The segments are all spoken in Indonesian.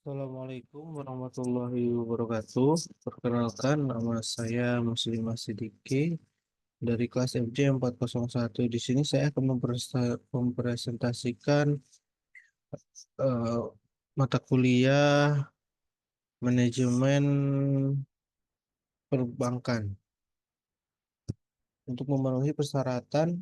Assalamualaikum warahmatullahi wabarakatuh. Perkenalkan, nama saya Muslimah Siddiqi dari kelas FJ 401. Di sini saya akan mempresentasikan eh, mata kuliah manajemen perbankan. Untuk memenuhi persyaratan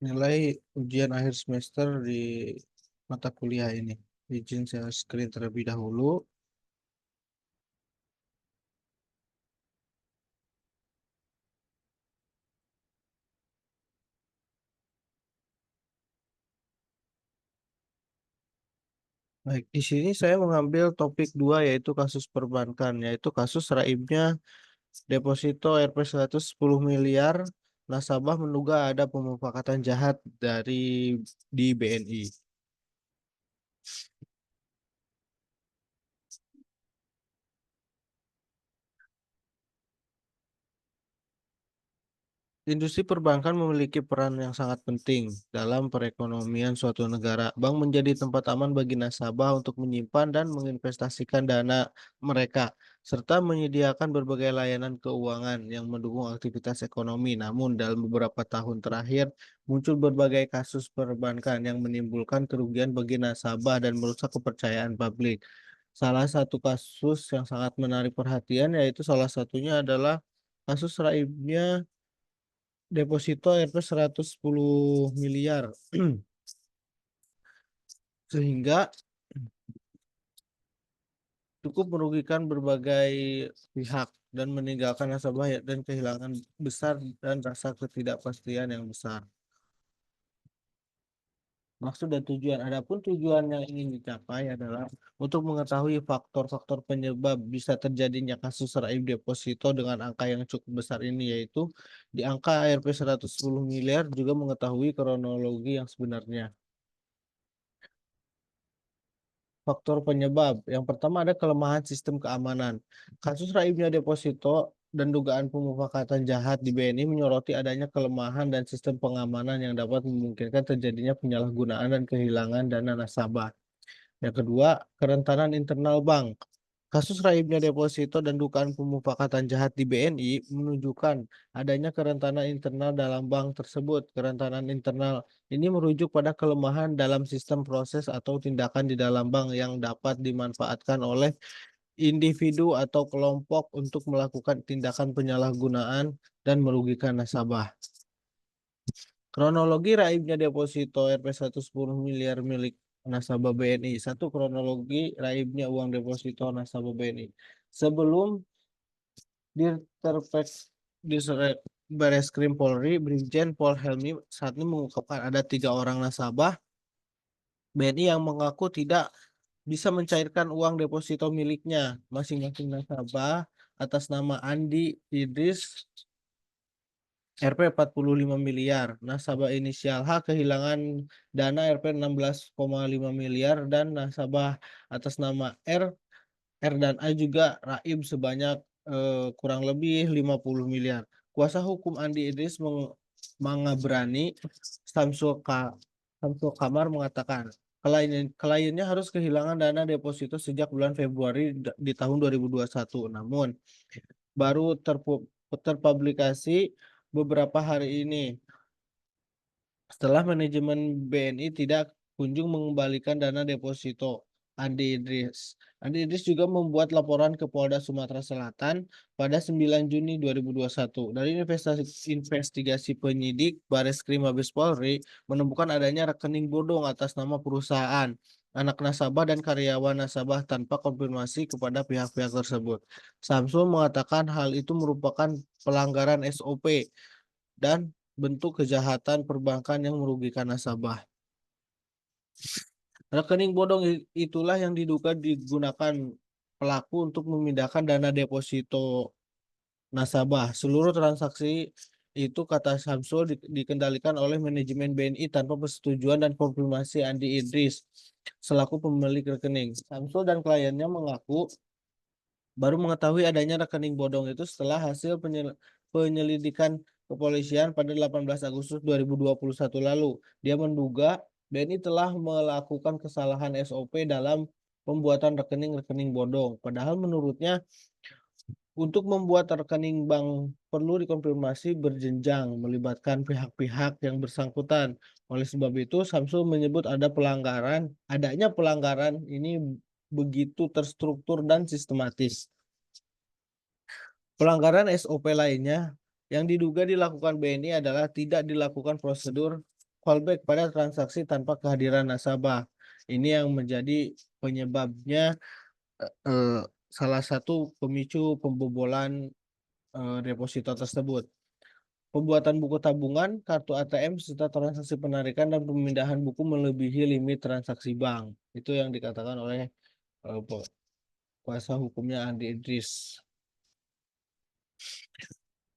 nilai ujian akhir semester di mata kuliah ini. Izin saya screen terlebih dahulu. Baik, di sini saya mengambil topik dua yaitu kasus perbankan, yaitu kasus raibnya deposito Rp 110 miliar, nasabah menduga ada pemufakatan jahat di BNI. Industri perbankan memiliki peran yang sangat penting dalam perekonomian suatu negara. Bank menjadi tempat aman bagi nasabah untuk menyimpan dan menginvestasikan dana mereka, serta menyediakan berbagai layanan keuangan yang mendukung aktivitas ekonomi. Namun, dalam beberapa tahun terakhir, muncul berbagai kasus perbankan yang menimbulkan kerugian bagi nasabah dan merusak kepercayaan publik. Salah satu kasus yang sangat menarik perhatian yaitu salah satunya adalah kasus raibnya deposito Rp 110 miliar sehingga cukup merugikan berbagai pihak dan meninggalkan nasabah dan kehilangan besar dan rasa ketidakpastian yang besar. Maksud dan tujuan. Adapun tujuan yang ingin dicapai adalah untuk mengetahui faktor-faktor penyebab bisa terjadinya kasus raib deposito dengan angka yang cukup besar ini, yaitu di angka Rp 110 miliar, juga mengetahui kronologi yang sebenarnya. Faktor penyebab. Yang pertama ada kelemahan sistem keamanan. Kasus raibnya deposito dan dugaan pemufakatan jahat di BNI menyoroti adanya kelemahan dan sistem pengamanan yang dapat memungkinkan terjadinya penyalahgunaan dan kehilangan dana nasabah. Yang kedua, kerentanan internal bank. Kasus raibnya deposito dan dugaan pemufakatan jahat di BNI menunjukkan adanya kerentanan internal dalam bank tersebut. Kerentanan internal ini merujuk pada kelemahan dalam sistem proses atau tindakan di dalam bank yang dapat dimanfaatkan oleh individu atau kelompok untuk melakukan tindakan penyalahgunaan dan merugikan nasabah. Kronologi raibnya deposito Rp 110 miliar milik nasabah BNI. Satu, kronologi raibnya uang deposito nasabah BNI. Sebelum Dirterpeks di Bareskrim Polri, Brigjen Pol Helmi saat ini mengungkapkan ada 3 orang nasabah BNI yang mengaku tidak bisa mencairkan uang deposito miliknya. Masing-masing nasabah atas nama Andi Idris Rp 45 miliar. Nasabah inisial H kehilangan dana Rp 16,5 miliar dan nasabah atas nama R dan A juga raib sebanyak kurang lebih 50 miliar. Kuasa hukum Andi Idris Mangabrani Samsul, Samsul Kamar mengatakan kliennya harus kehilangan dana deposito sejak bulan Februari di tahun 2021. Namun baru terpublikasi beberapa hari ini setelah manajemen BNI tidak kunjung mengembalikan dana deposito Andi Idris. Andi Idris juga membuat laporan ke Polda Sumatera Selatan pada 9 Juni 2021. Dari investigasi penyidik Bareskrim Mabes Polri menemukan adanya rekening bodong atas nama perusahaan, anak nasabah dan karyawan nasabah tanpa konfirmasi kepada pihak-pihak tersebut. Samsul mengatakan hal itu merupakan pelanggaran SOP dan bentuk kejahatan perbankan yang merugikan nasabah. Rekening bodong itulah yang diduga digunakan pelaku untuk memindahkan dana deposito nasabah. Seluruh transaksi itu, kata Samsul, dikendalikan oleh manajemen BNI tanpa persetujuan dan konfirmasi Andi Idris selaku pemilik rekening. Samsul dan kliennya mengaku baru mengetahui adanya rekening bodong itu setelah hasil penyelidikan kepolisian pada 18 Agustus 2021 lalu. Dia menduga BNI telah melakukan kesalahan SOP dalam pembuatan rekening-rekening bodong. Padahal menurutnya untuk membuat rekening bank perlu dikonfirmasi berjenjang, melibatkan pihak-pihak yang bersangkutan. Oleh sebab itu, Samsul menyebut adanya pelanggaran ini begitu terstruktur dan sistematis. Pelanggaran SOP lainnya yang diduga dilakukan BNI adalah tidak dilakukan prosedur callback pada transaksi tanpa kehadiran nasabah. Ini yang menjadi penyebabnya salah satu pemicu pembobolan deposito tersebut. Pembuatan buku tabungan, kartu ATM, serta transaksi penarikan dan pemindahan buku melebihi limit transaksi bank. Itu yang dikatakan oleh kuasa hukumnya Andi Idris.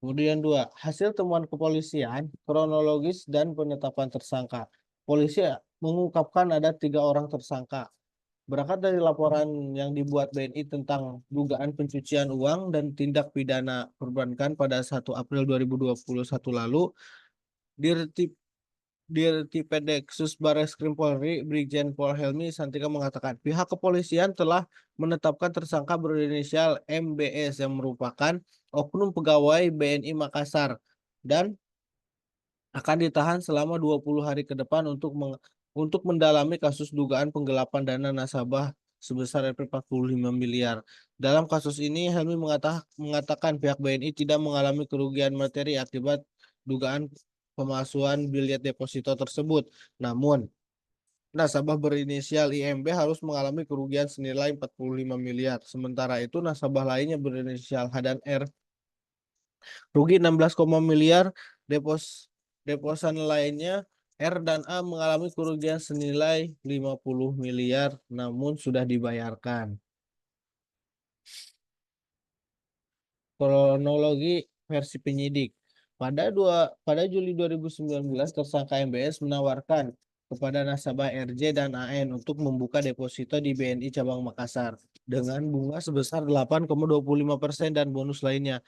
Kemudian dua, hasil temuan kepolisian, kronologis dan penetapan tersangka. Polisi mengungkapkan ada 3 orang tersangka. Berangkat dari laporan yang dibuat BNI tentang dugaan pencucian uang dan tindak pidana perbankan pada 1 April 2021 lalu, Dirtipedeksus Bareskrim Polri, Brigjen Pol Helmi Santika mengatakan pihak kepolisian telah menetapkan tersangka berinisial MBS yang merupakan oknum pegawai BNI Makassar dan akan ditahan selama 20 hari ke depan untuk mendalami kasus dugaan penggelapan dana nasabah sebesar Rp 45 miliar. Dalam kasus ini, Helmi mengatakan pihak BNI tidak mengalami kerugian materi akibat dugaan pemalsuan bilet deposito tersebut. Namun, nasabah berinisial IMB harus mengalami kerugian senilai 45 miliar. Sementara itu, nasabah lainnya berinisial H dan R rugi 16, miliar. Deposan lainnya R dan A mengalami kerugian senilai 50 miliar namun sudah dibayarkan. Kronologi versi penyidik. Pada Juli 2019 tersangka MBS menawarkan kepada nasabah RJ dan AN untuk membuka deposito di BNI cabang Makassar dengan bunga sebesar 8,25% dan bonus lainnya.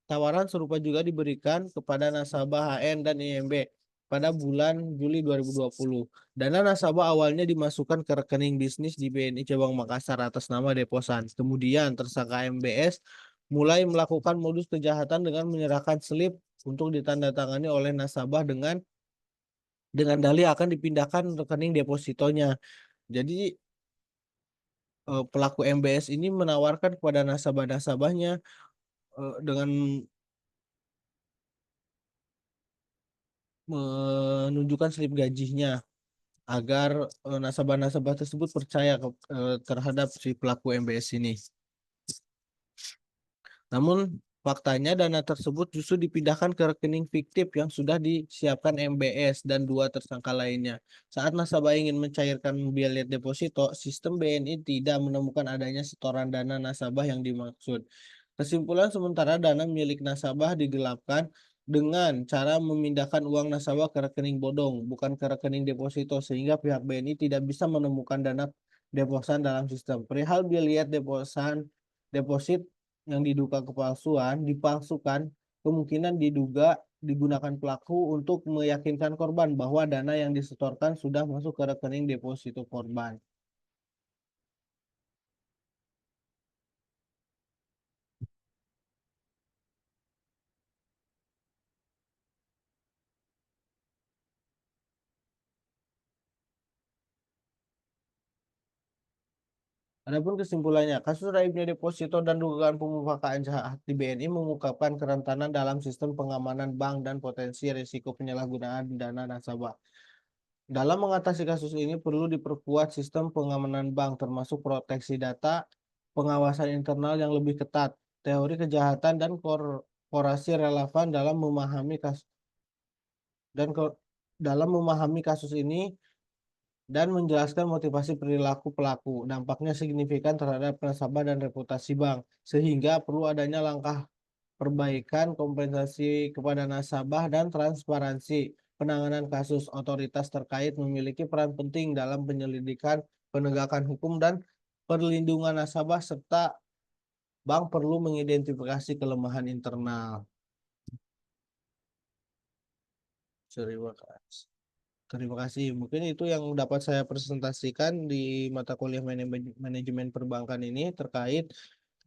Tawaran serupa juga diberikan kepada nasabah HN dan IMB pada bulan Juli 2020. Dana nasabah awalnya dimasukkan ke rekening bisnis di BNI cabang Makassar atas nama deposan. Kemudian tersangka MBS mulai melakukan modus kejahatan dengan menyerahkan slip untuk ditandatangani oleh nasabah dengan dalih akan dipindahkan rekening depositonya. Jadi pelaku MBS ini menawarkan kepada nasabah-nasabahnya dengan menunjukkan slip gajinya agar nasabah-nasabah tersebut percaya terhadap si pelaku MBS ini. Namun faktanya dana tersebut justru dipindahkan ke rekening fiktif yang sudah disiapkan MBS dan 2 tersangka lainnya. Saat nasabah ingin mencairkan bilet deposito, sistem BNI tidak menemukan adanya setoran dana nasabah yang dimaksud. Kesimpulan sementara dana milik nasabah digelapkan dengan cara memindahkan uang nasabah ke rekening bodong, bukan ke rekening deposito, sehingga pihak BNI tidak bisa menemukan dana deposan dalam sistem. Perihal bilet deposit yang diduga dipalsukan, kemungkinan digunakan pelaku untuk meyakinkan korban bahwa dana yang disetorkan sudah masuk ke rekening deposito korban. Adapun kesimpulannya, kasus raibnya deposito dan dugaan pemufakaan jahat di BNI mengungkapkan kerentanan dalam sistem pengamanan bank dan potensi risiko penyalahgunaan dana nasabah. Dalam mengatasi kasus ini perlu diperkuat sistem pengamanan bank termasuk proteksi data, pengawasan internal yang lebih ketat, teori kejahatan dan korporasi relevan dan dalam memahami kasus ini dan menjelaskan motivasi perilaku pelaku. Dampaknya signifikan terhadap nasabah dan reputasi bank, sehingga perlu adanya langkah perbaikan kompensasi kepada nasabah dan transparansi penanganan kasus. Otoritas terkait memiliki peran penting dalam penyelidikan, penegakan hukum, dan perlindungan nasabah, serta bank perlu mengidentifikasi kelemahan internal. Terima kasih. Terima kasih. Mungkin itu yang dapat saya presentasikan di mata kuliah manajemen perbankan ini terkait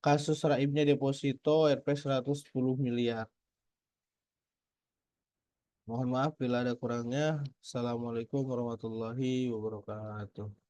kasus raibnya deposito Rp 110 miliar. Mohon maaf bila ada kurangnya. Assalamualaikum warahmatullahi wabarakatuh.